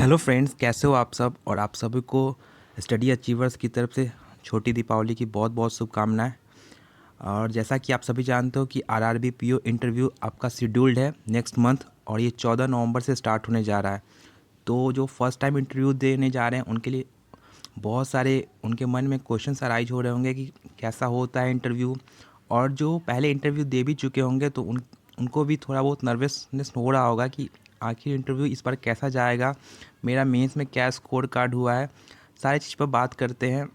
Hello friends, कैसे हो आप सब। और आप सभी को स्टडी अचीवर्स की तरफ से छोटी दीपावली की बहुत बहुत शुभकामनाएं। और जैसा कि आप सभी जानते हो कि आरआरबी पीओ इंटरव्यू आपका शेड्यूल्ड है नेक्स्ट मंथ, और ये 14 नवंबर से स्टार्ट होने जा रहा है। तो जो फर्स्ट टाइम इंटरव्यू देने जा रहे हैं उनके लिए बहुत सारे उनके मन में क्वेश्चंस अराइज हो रहे होंगे कि कैसा होता है इंटरव्यू। और जो पहले इंटरव्यू दे भी चुके होंगे तो उनको भी थोड़ा बहुत नर्वसनेस हो रहा होगा कि आखिर इंटरव्यू इस बार कैसा जाएगा, मेरा मेंस में क्या स्कोर कार्ड हुआ है। सारी चीज़ पर बात करते हैं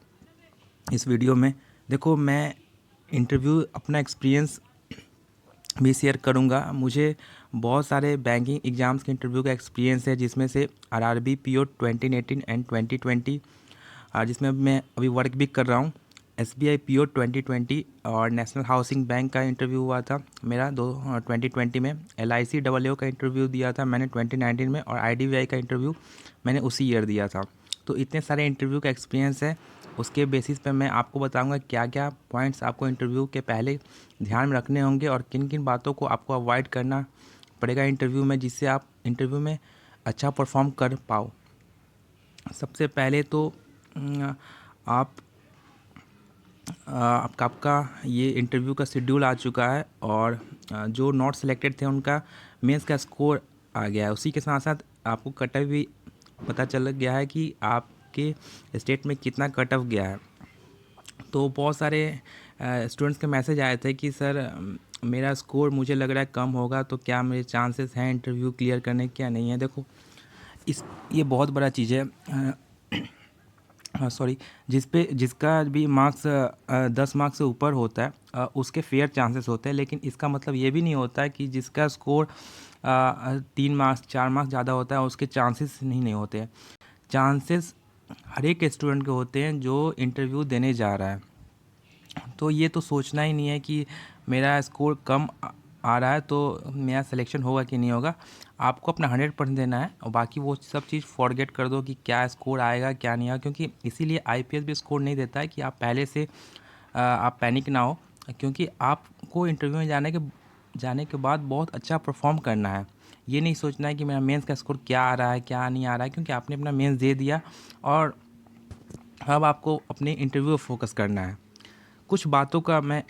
इस वीडियो में। देखो, मैं इंटरव्यू अपना एक्सपीरियंस भी शेयर करूंगा। मुझे बहुत सारे बैंकिंग एग्ज़ाम्स के इंटरव्यू का एक्सपीरियंस है, जिसमें से आरआरबी पीओ 2018 एंड 2020, जिसमें मैं अभी वर्क भी कर रहा हूँ। एसबीआई पीओ 2020 और नेशनल हाउसिंग बैंक का इंटरव्यू हुआ था मेरा 2020 में। एलआईसी डबल का इंटरव्यू दिया था मैंने 2019 में, और आईडीबीआई का इंटरव्यू मैंने उसी ईयर दिया था। तो इतने सारे इंटरव्यू का एक्सपीरियंस है, उसके बेसिस पे मैं आपको बताऊंगा क्या क्या पॉइंट्स आपको इंटरव्यू के पहले ध्यान में रखने होंगे और किन किन बातों को आपको अवॉइड करना पड़ेगा इंटरव्यू में, जिससे आप इंटरव्यू में अच्छा परफॉर्म कर पाओ। सबसे पहले तो आप आपका ये इंटरव्यू का शेड्यूल आ चुका है, और जो नॉट सेलेक्टेड थे उनका मेंस का स्कोर आ गया है। उसी के साथ साथ आपको कट ऑफ भी पता चल गया है कि आपके स्टेट में कितना कट ऑफ गया है। तो बहुत सारे स्टूडेंट्स के मैसेज आए थे कि सर, मेरा स्कोर मुझे लग रहा है कम होगा, तो क्या मेरे चांसेस हैं इंटरव्यू क्लियर करने के, क्या नहीं है। देखो, इस ये बहुत बड़ा चीज़ है। हाँ, सॉरी। जिसका भी मार्क्स 10 मार्क्स से ऊपर होता है उसके फेयर चांसेस होते हैं, लेकिन इसका मतलब ये भी नहीं होता है कि जिसका स्कोर 3 मार्क्स 4 मार्क्स ज़्यादा होता है उसके चांसेस नहीं होते हैं। चांसेस हर एक स्टूडेंट के होते हैं जो इंटरव्यू देने जा रहा है। तो ये तो सोचना ही नहीं है कि मेरा स्कोर कम आ रहा है तो मेरा सिलेक्शन होगा कि नहीं होगा। आपको अपना 100% देना है, और बाकी वो सब चीज़ फॉरगेट कर दो कि क्या स्कोर आएगा क्या नहीं आएगा, क्योंकि इसीलिए आईपीएस भी स्कोर नहीं देता है कि आप पहले से आप पैनिक ना हो। क्योंकि आपको इंटरव्यू में जाने के बाद बहुत अच्छा परफॉर्म करना है। ये नहीं सोचना है कि मेरा मेंस का स्कोर क्या आ रहा है क्या नहीं आ रहा है, क्योंकि आपने अपना मेंस दे दिया और अब आपको अपने इंटरव्यू पर फोकस करना है। कुछ बातों का मैं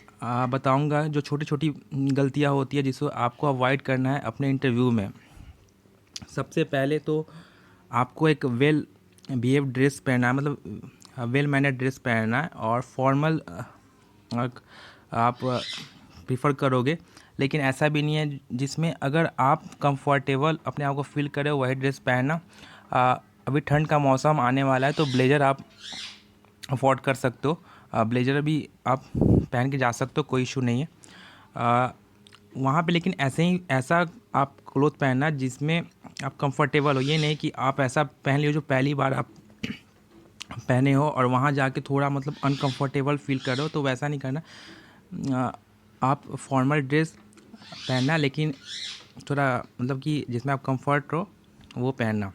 बताऊंगा जो छोटी छोटी गलतियां होती है जिसको आपको अवॉइड करना है अपने इंटरव्यू में। सबसे पहले तो आपको एक वेल बिहेव ड्रेस पहनना है, मतलब वेल मैनर्ड ड्रेस पहनना है, और फॉर्मल आप प्रीफर करोगे। लेकिन ऐसा भी नहीं है, जिसमें अगर आप कंफर्टेबल अपने आप को फील करें वही ड्रेस पहनना। अभी ठंड का मौसम आने वाला है तो ब्लेज़र आप अफोर्ड कर सकते हो। ब्लेज़र भी आप पहन के जा सकते हो, कोई इशू नहीं है वहाँ पे। लेकिन ऐसा आप क्लोथ पहनना जिसमें आप कंफर्टेबल हो। ये नहीं कि आप ऐसा पहन लियो जो पहली बार आप पहने हो और वहाँ जाके थोड़ा मतलब अनकंफर्टेबल फील कर रहे हो, तो वैसा नहीं करना। अ, आप फॉर्मल ड्रेस पहनना, लेकिन थोड़ा मतलब कि जिसमें आप कंफर्ट हो वो पहनना।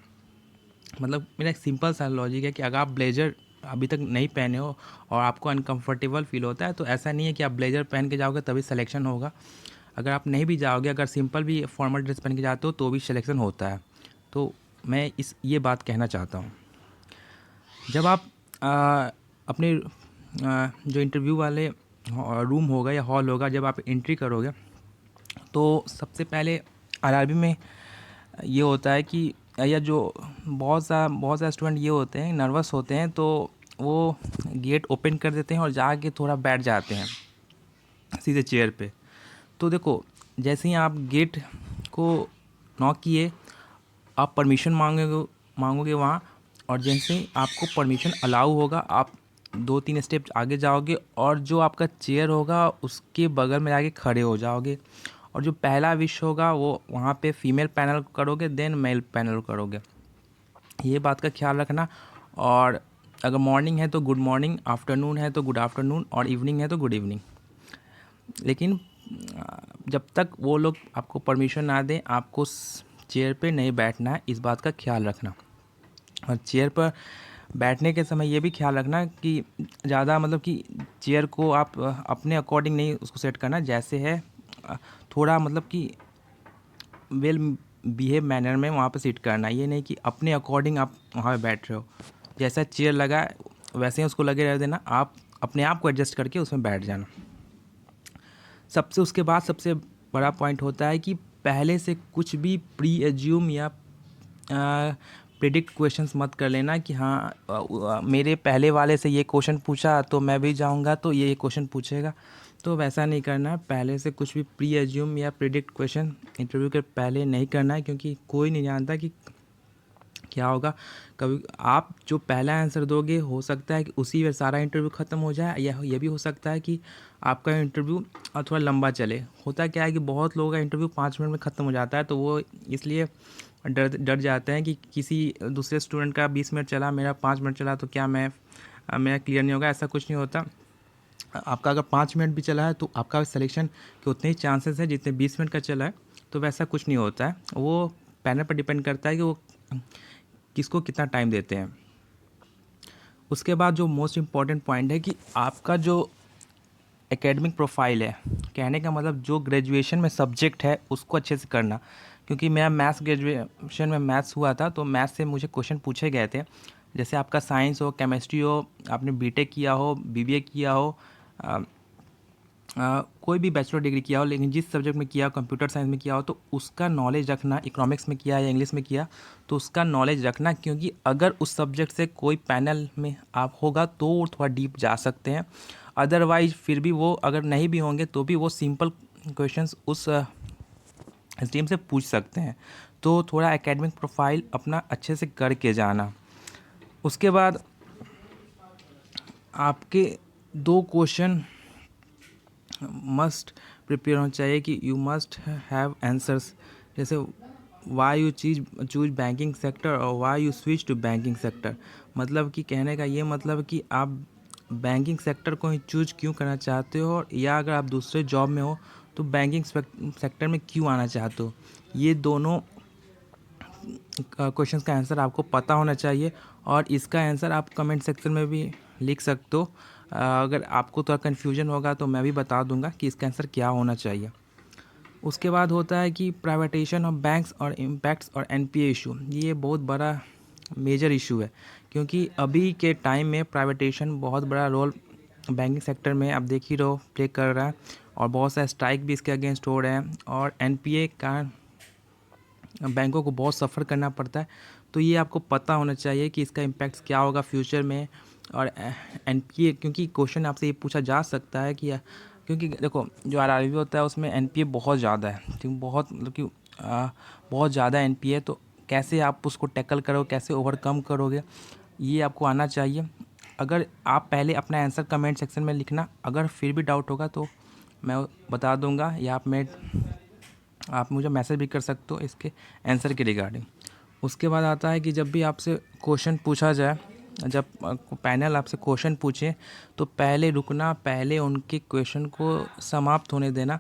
मतलब मेरा एक सिंपल सा लॉजिक है कि अगर आप ब्लेज़र अभी तक नहीं पहने हो और आपको अनकंफर्टेबल फील होता है, तो ऐसा नहीं है कि आप ब्लेज़र पहन के जाओगे तभी सिलेक्शन होगा। अगर आप नहीं भी जाओगे, अगर सिंपल भी फॉर्मल ड्रेस पहन के जाते हो तो भी सिलेक्शन होता है। तो मैं ये बात कहना चाहता हूँ। जब आप अपने जो इंटरव्यू वाले रूम होगा या हॉल होगा, जब आप एंट्री करोगे तो सबसे पहले आरआरबी में ये होता है कि या जो बहुत सारे स्टूडेंट ये होते हैं नर्वस होते हैं, तो वो गेट ओपन कर देते हैं और जाके थोड़ा बैठ जाते हैं सीधे चेयर पे। तो देखो, जैसे ही आप गेट को नॉक किए, आप परमिशन मांगोगे वहाँ, और जैसे ही आपको परमिशन अलाउ होगा आप 2-3 स्टेप आगे जाओगे, और जो आपका चेयर होगा उसके बगल में जाके खड़े हो जाओगे, और जो पहला विश होगा वो वहाँ पे फीमेल पैनल करोगे, देन मेल पैनल करोगे। ये बात का ख्याल रखना। और अगर मॉर्निंग है तो गुड मॉर्निंग, आफ्टरनून है तो गुड आफ्टरनून, और इवनिंग है तो गुड इवनिंग। लेकिन जब तक वो लोग आपको परमिशन ना दें आपको चेयर पे नहीं बैठना है, इस बात का ख्याल रखना। और चेयर पर बैठने के समय ये भी ख्याल रखना कि ज़्यादा मतलब कि चेयर को आप अपने अकॉर्डिंग नहीं उसको सेट करना, जैसे है थोड़ा मतलब कि वेल बिहेव मैनर में वहाँ पे सिट करना। ये नहीं कि अपने अकॉर्डिंग आप वहाँ पे बैठ रहे हो, जैसा चेयर लगा है वैसे ही उसको लगे रह देना, आप अपने आप को एडजस्ट करके उसमें बैठ जाना। उसके बाद सबसे बड़ा पॉइंट होता है कि पहले से कुछ भी प्री एज्यूम या प्रिडिक्ट क्वेश्चंस मत कर लेना कि हाँ मेरे पहले वाले से ये क्वेश्चन पूछा तो मैं भी जाऊँगा तो ये क्वेश्चन पूछेगा, तो वैसा नहीं करना है। पहले से कुछ भी प्री एज्यूम या प्रिडिक्ट क्वेश्चन इंटरव्यू के पहले नहीं करना है, क्योंकि कोई नहीं जानता कि क्या होगा। कभी आप जो पहला आंसर दोगे हो सकता है कि उसी में सारा इंटरव्यू ख़त्म हो जाए, या ये भी हो सकता है कि आपका इंटरव्यू थोड़ा लंबा चले। होता क्या है कि बहुत लोगों का इंटरव्यू 5 मिनट में ख़त्म हो जाता है, तो वो इसलिए डर जाते हैं कि किसी दूसरे स्टूडेंट का 20 मिनट चला, मेरा 5 मिनट चला तो क्या मेरा क्लियर नहीं होगा। ऐसा कुछ नहीं होता। आपका अगर 5 मिनट भी चला है तो आपका सिलेक्शन के उतने ही चांसेस हैं जितने 20 मिनट का चला है, तो वैसा कुछ नहीं होता है। वो पैनल पर डिपेंड करता है कि वो किसको कितना टाइम देते हैं। उसके बाद जो मोस्ट इम्पॉर्टेंट पॉइंट है कि आपका जो एकेडमिक प्रोफाइल है, कहने का मतलब जो ग्रेजुएशन में सब्जेक्ट है उसको अच्छे से करना। क्योंकि मेरा मैथ्स ग्रेजुएशन में मैथ्स हुआ था, तो मैथ्स से मुझे क्वेश्चन पूछे गए थे। जैसे आपका साइंस हो, केमिस्ट्री हो, आपने बीटेक किया हो, बीबीए किया हो, कोई भी बैचलर डिग्री किया हो, लेकिन जिस सब्जेक्ट में किया हो, कंप्यूटर साइंस में किया हो, तो उसका नॉलेज रखना। इकोनॉमिक्स में किया या इंग्लिश में किया तो उसका नॉलेज रखना, क्योंकि अगर उस सब्जेक्ट से कोई पैनल में आप होगा तो थोड़ा डीप जा सकते हैं। अदरवाइज फिर भी वो अगर नहीं भी होंगे तो भी वो सिंपल क्वेश्चंस उस स्ट्रीम से पूछ सकते हैं। तो थोड़ा एकेडमिक प्रोफाइल अपना अच्छे से करके जाना। उसके बाद आपके 2 क्वेश्चन मस्ट प्रिपेयर होना चाहिए कि यू मस्ट हैव आंसर्स। जैसे why you choose banking sector और why you switch to banking sector. मतलब कि कहने का ये मतलब कि आप बैंकिंग सेक्टर को ही चूज क्यों करना चाहते हो, या अगर आप दूसरे जॉब में हो तो बैंकिंग सेक्टर में क्यों आना चाहते हो। ये दोनों क्वेश्चंस का आंसर आपको पता होना चाहिए, और इसका आंसर आप कमेंट सेक्शन में भी लिख सकते हो। अगर आपको थोड़ा कन्फ्यूजन होगा तो मैं भी बता दूंगा कि इसका आंसर क्या होना चाहिए। उसके बाद होता है कि प्राइवेटाइजेशन ऑफ बैंक्स और इम्पैक्ट्स और एनपीए इशू। ये बहुत बड़ा मेजर इशू है, क्योंकि अभी के टाइम में प्राइवेटाइजेशन बहुत बड़ा रोल बैंकिंग सेक्टर में आप देख ही रहो प्ले कर रहा है, और बहुत सारे स्ट्राइक भी इसके अगेंस्ट हो रहे हैं, और एनपीए का बैंकों को बहुत सफ़र करना पड़ता है। तो ये आपको पता होना चाहिए कि इसका इम्पैक्ट क्या होगा फ्यूचर में। और एनपीए, क्योंकि क्वेश्चन आपसे ये पूछा जा सकता है कि क्योंकि देखो जो आरआरबी होता है उसमें एनपीए बहुत ज़्यादा है, क्योंकि बहुत मतलब कि बहुत ज़्यादा एनपीए, तो कैसे आप उसको टैकल करोगे, कैसे ओवरकम करोगे, ये आपको आना चाहिए। अगर आप पहले अपना आंसर कमेंट सेक्शन में लिखना, अगर फिर भी डाउट होगा तो मैं बता दूंगा, या आप मुझे मैसेज भी कर सकते हो इसके आंसर के रिगार्डिंग। उसके बाद आता है कि जब भी आपसे क्वेश्चन पूछा जाए, जब पैनल आपसे क्वेश्चन पूछे तो पहले रुकना, पहले उनके क्वेश्चन को समाप्त होने देना,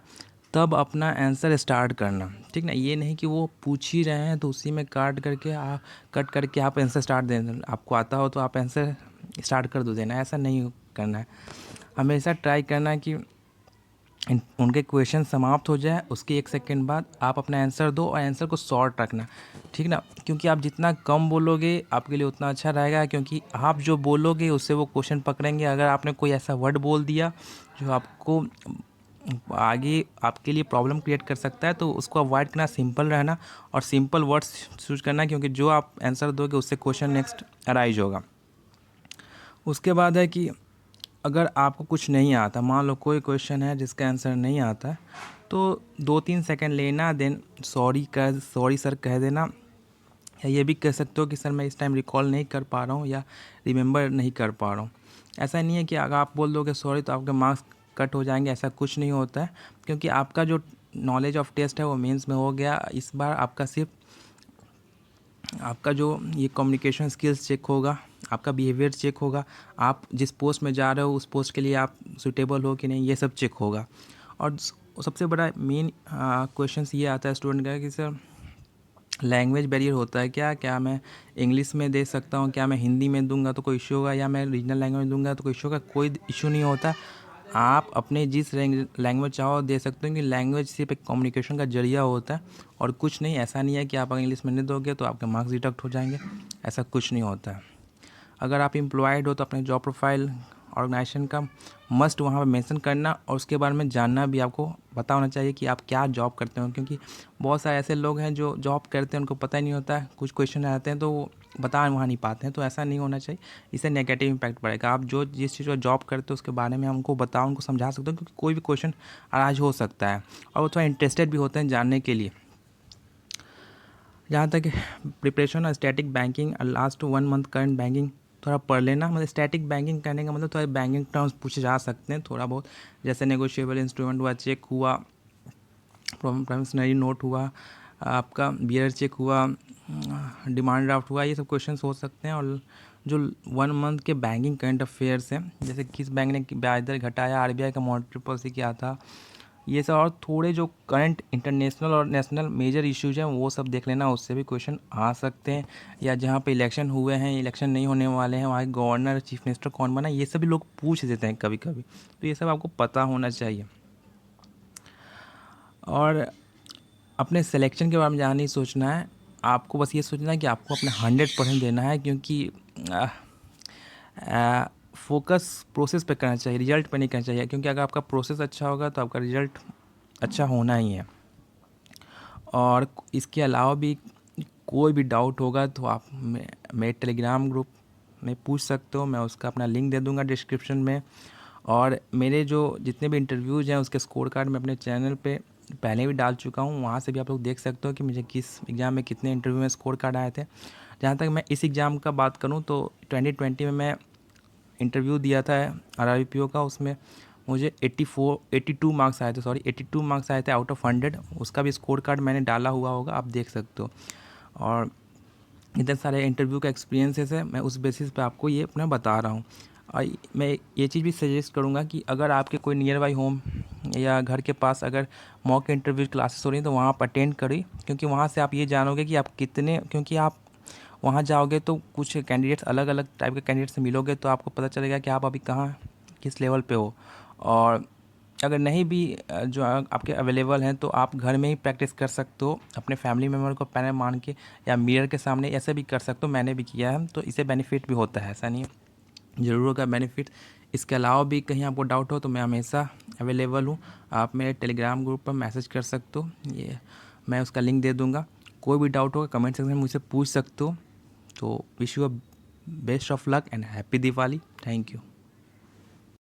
तब अपना आंसर स्टार्ट करना। ठीक ना, ये नहीं कि वो पूछ ही रहे हैं तो उसी में कट करके आप आंसर स्टार्ट दें। आपको आता हो तो आप आंसर स्टार्ट कर दो देना, ऐसा नहीं करना है। हमेशा ट्राई करना कि उनके क्वेश्चन समाप्त हो जाए, उसके 1 सेकंड बाद आप अपना आंसर दो, और आंसर को शॉर्ट रखना। ठीक ना, क्योंकि आप जितना कम बोलोगे आपके लिए उतना अच्छा रहेगा, क्योंकि आप जो बोलोगे उससे वो क्वेश्चन पकड़ेंगे। अगर आपने कोई ऐसा वर्ड बोल दिया जो आपको आगे आपके लिए प्रॉब्लम क्रिएट कर सकता है, तो उसको अवॉइड करना, सिंपल रहना और सिंपल वर्ड्स चूज करना, क्योंकि जो आप आंसर दोगे उससे क्वेश्चन नेक्स्ट अराइज होगा। उसके बाद है कि अगर आपको कुछ नहीं आता, मान लो कोई क्वेश्चन है जिसका आंसर नहीं आता है, तो 2-3 सेकंड लेना, देन सॉरी सर कह देना, या ये भी कह सकते हो कि सर मैं इस टाइम रिकॉल नहीं कर पा रहा हूँ या रिमेंबर नहीं कर पा रहा हूँ। ऐसा नहीं है कि अगर आप बोल दोगे सॉरी तो आपके मार्क्स कट हो जाएंगे, ऐसा कुछ नहीं होता है, क्योंकि आपका जो नॉलेज ऑफ टेस्ट है वो मेंस में हो गया। इस बार आपका सिर्फ आपका जो ये कम्युनिकेशन स्किल्स चेक होगा, आपका बिहेवियर चेक होगा, आप जिस पोस्ट में जा रहे हो उस पोस्ट के लिए आप सूटेबल हो कि नहीं, ये सब चेक होगा। और सबसे बड़ा मेन क्वेश्चन ये आता है स्टूडेंट का कि सर लैंग्वेज बैरियर होता है क्या मैं इंग्लिश में दे सकता हूँ, क्या मैं हिंदी में दूंगा तो कोई इशू होगा, या मैं रीजनल लैंग्वेज में दूंगा तो कोई इशू होगा। कोई इशू नहीं होता। आप अपने जिस लैंग्वेज चाहो दे सकते हो, कि लैंग्वेज सिर्फ एक कम्युनिकेशन का जरिया होता है और कुछ नहीं। ऐसा नहीं है कि आप अगर इंग्लिश में नहीं दोगे तो आपके मार्क्स डिडक्ट हो जाएंगे, ऐसा कुछ नहीं होता है। अगर आप एम्प्लॉयड हो तो अपने जॉब प्रोफाइल ऑर्गेनाइजेशन का मस्ट वहाँ पे मेंशन करना, और उसके बारे में जानना भी आपको पता होना चाहिए कि आप क्या जॉब करते हो, क्योंकि बहुत सारे ऐसे लोग हैं जो जॉब करते हैं उनको पता ही नहीं होता है, कुछ क्वेश्चन आते हैं तो वो बता वहाँ नहीं पाते हैं, तो ऐसा नहीं होना चाहिए। इससे नेगेटिव इम्पैक्ट पड़ेगा। आप जो जिस चीज़ को जॉब करते हो उसके बारे में हमको बताओ, उनको समझा सकते हो, क्योंकि कोई भी क्वेश्चन आज हो सकता है और वो थोड़ा इंटरेस्टेड भी होते हैं जानने के लिए। जहाँ तक प्रिपरेशन और static banking last 1 month current banking थोड़ा पढ़ लेना। मतलब स्टैटिक बैंकिंग करने का मतलब थोड़ा बैंकिंग टर्म्स पूछे जा सकते हैं थोड़ा बहुत, जैसे नेगोशिएबल इंस्ट्रूमेंट हुआ, चेक हुआ, प्रॉमिसनरी नोट हुआ, आपका बियर चेक हुआ, डिमांड ड्राफ्ट हुआ, ये सब क्वेश्चंस हो सकते हैं। और जो 1 मंथ के बैंकिंग करंट अफेयर्स हैं, जैसे किस बैंक ने ब्याज दर घटाया, आरबीआई का मॉनेटरी पॉलिसी क्या था, ये सब, और थोड़े जो करंट इंटरनेशनल और नेशनल मेजर इश्यूज हैं वो सब देख लेना, उससे भी क्वेश्चन आ सकते हैं। या जहाँ पे इलेक्शन हुए हैं, इलेक्शन नहीं होने वाले हैं, वहाँ गवर्नर चीफ मिनिस्टर कौन बना, ये सभी लोग पूछ देते हैं कभी कभी, तो ये सब आपको पता होना चाहिए। और अपने सिलेक्शन के बारे में ज़्यादा नहीं सोचना है, आपको बस ये सोचना है कि आपको अपना 100% देना है, क्योंकि फोकस प्रोसेस पे करना चाहिए, रिजल्ट पे नहीं करना चाहिए, क्योंकि अगर आपका प्रोसेस अच्छा होगा तो आपका रिजल्ट अच्छा होना ही है। और इसके अलावा भी कोई भी डाउट होगा तो आप मेरे टेलीग्राम ग्रुप में पूछ सकते हो, मैं उसका अपना लिंक दे दूंगा डिस्क्रिप्शन में। और मेरे जो जितने भी इंटरव्यूज़ हैं उसके स्कोर कार्ड मैं अपने चैनल पे पहले भी डाल चुका हूँ, वहाँ से भी आप लोग देख सकते हो कि मुझे किस एग्ज़ाम में कितने इंटरव्यू में स्कोर कार्ड आए थे। जहाँ तक मैं इस एग्ज़ाम का बात करूँ तो 2020 में मैं इंटरव्यू दिया था RRBPO का, उसमें मुझे 82 मार्क्स आए थे, 82 मार्क्स आए थे आउट ऑफ 100। उसका भी स्कोर कार्ड मैंने डाला हुआ होगा, आप देख सकते हो। और इतने सारे इंटरव्यू का एक्सपीरियंसेस है, मैं उस बेसिस पे आपको ये अपना बता रहा हूँ। और मैं ये चीज़ भी सजेस्ट करूँगा कि अगर आपके कोई नियर बाई होम या घर के पास अगर मॉक इंटरव्यू क्लासेस हो रही हैं तो वहाँ आप अटेंड करिए, क्योंकि वहाँ से आप ये जानोगे कि आप कितने, क्योंकि आप वहाँ जाओगे तो कुछ कैंडिडेट्स अलग अलग टाइप के कैंडिडेट से मिलोगे, तो आपको पता चलेगा कि आप अभी कहाँ किस लेवल पे हो। और अगर नहीं भी जो आपके अवेलेबल हैं तो आप घर में ही प्रैक्टिस कर सकते हो, अपने फैमिली मेम्बर को पैनल मान के या मिरर के सामने, ऐसे भी कर सकते हो, मैंने भी किया है, तो इससे बेनिफिट भी होता है, ऐसा नहीं है ज़रूर होगा बेनिफिट। इसके अलावा भी कहीं आपको डाउट हो तो मैं हमेशा अवेलेबल हूँ, आप मेरे टेलीग्राम ग्रुप पर मैसेज कर सकते हो, ये मैं उसका लिंक दे दूँगा। कोई भी डाउट होगा कमेंट सेक्शन में मुझसे पूछ सकते हो। तो wish you a best of luck and happy Diwali. Thank you.